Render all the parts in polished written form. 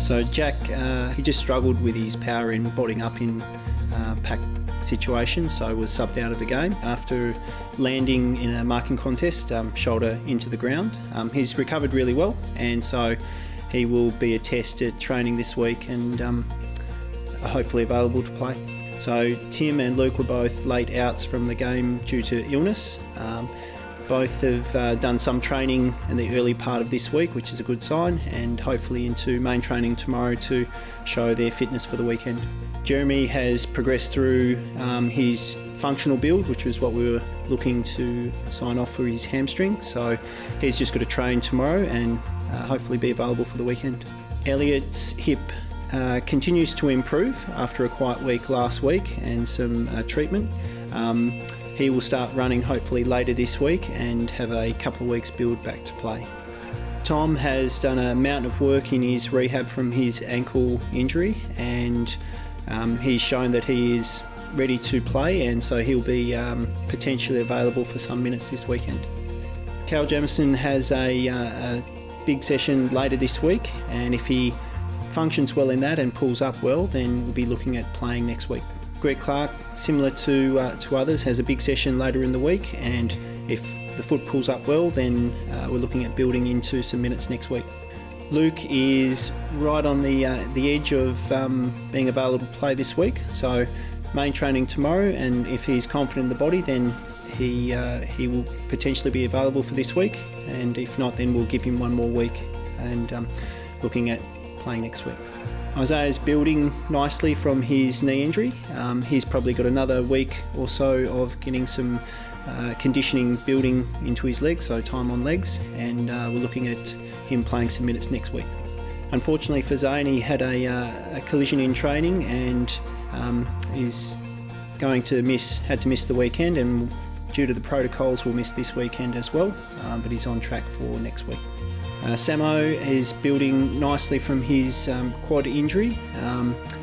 So Jack, he just struggled with his power in boarding up in pack situation, so was subbed out of the game after landing in a marking contest, shoulder into the ground. He's recovered really well, and so he will be a test at training this week and hopefully available to play. So Tim and Luke were both late outs from the game due to illness. Both have done some training in the early part of this week, which is a good sign, and hopefully into main training tomorrow to show their fitness for the weekend. Jeremy has progressed through his functional build, which was what we were looking to sign off for his hamstring. So he's just got to train tomorrow and hopefully be available for the weekend. Elliot's hip continues to improve after a quiet week last week and some treatment. He will start running hopefully later this week and have a couple of weeks build back to play. Tom has done a mountain of work in his rehab from his ankle injury, and he's shown that he is ready to play, and so he'll be potentially available for some minutes this weekend. Cal Jamieson has a big session later this week, and if he functions well in that and pulls up well, then we'll be looking at playing next week. Greg Clark, similar to others, has a big session later in the week, and if the foot pulls up well, then we're looking at building into some minutes next week. Luke is right on the edge of being available to play this week, so main training tomorrow, and if he's confident in the body, then he will potentially be available for this week, and if not, then we'll give him one more week and looking at playing next week. Isaiah's building nicely from his knee injury. He's probably got another week or so of getting some conditioning building into his legs, so time on legs, and we're looking at him playing some minutes next week. Unfortunately for Zane, he had a collision in training and is going to had to miss the weekend, and due to the protocols will miss this weekend as well, but he's on track for next week. Samo is building nicely from his quad injury.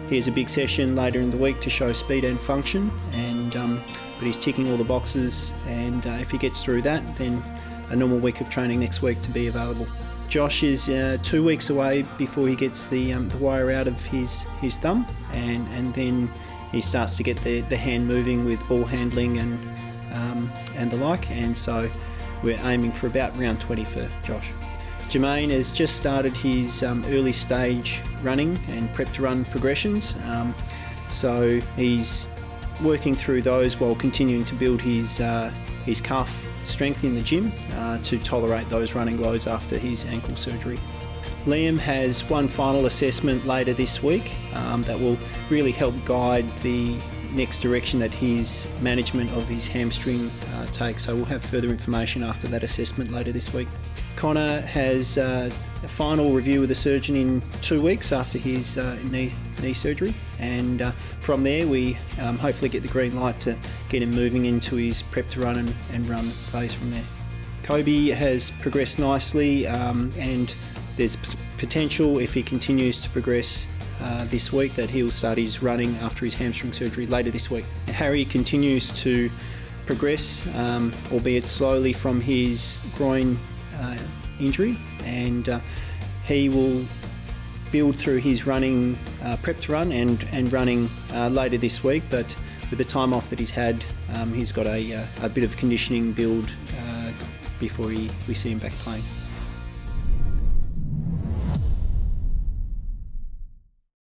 He has a big session later in the week to show speed and function, and but he's ticking all the boxes, and if he gets through that, then a normal week of training next week to be available. Josh is 2 weeks away before he gets the wire out of his thumb, and then he starts to get the hand moving with ball handling and the like, and so we're aiming for about round 20 for Josh. Jermaine has just started his early stage running and prep to run progressions, so he's working through those while continuing to build his calf strength in the gym to tolerate those running loads after his ankle surgery. Liam has one final assessment later this week that will really help guide the next direction that his management of his hamstring takes, so we'll have further information after that assessment later this week. Connor has a final review with the surgeon in 2 weeks after his knee surgery, and from there we hopefully get the green light to get him moving into his prep to run and run phase from there. Kobe has progressed nicely, and there's potential, if he continues to progress this week, that he'll start his running after his hamstring surgery later this week. Harry continues to progress, albeit slowly, from his groin injury, and he will build through his running prep to run and running later this week, but with the time off that he's had, he's got a bit of conditioning build before we see him back playing.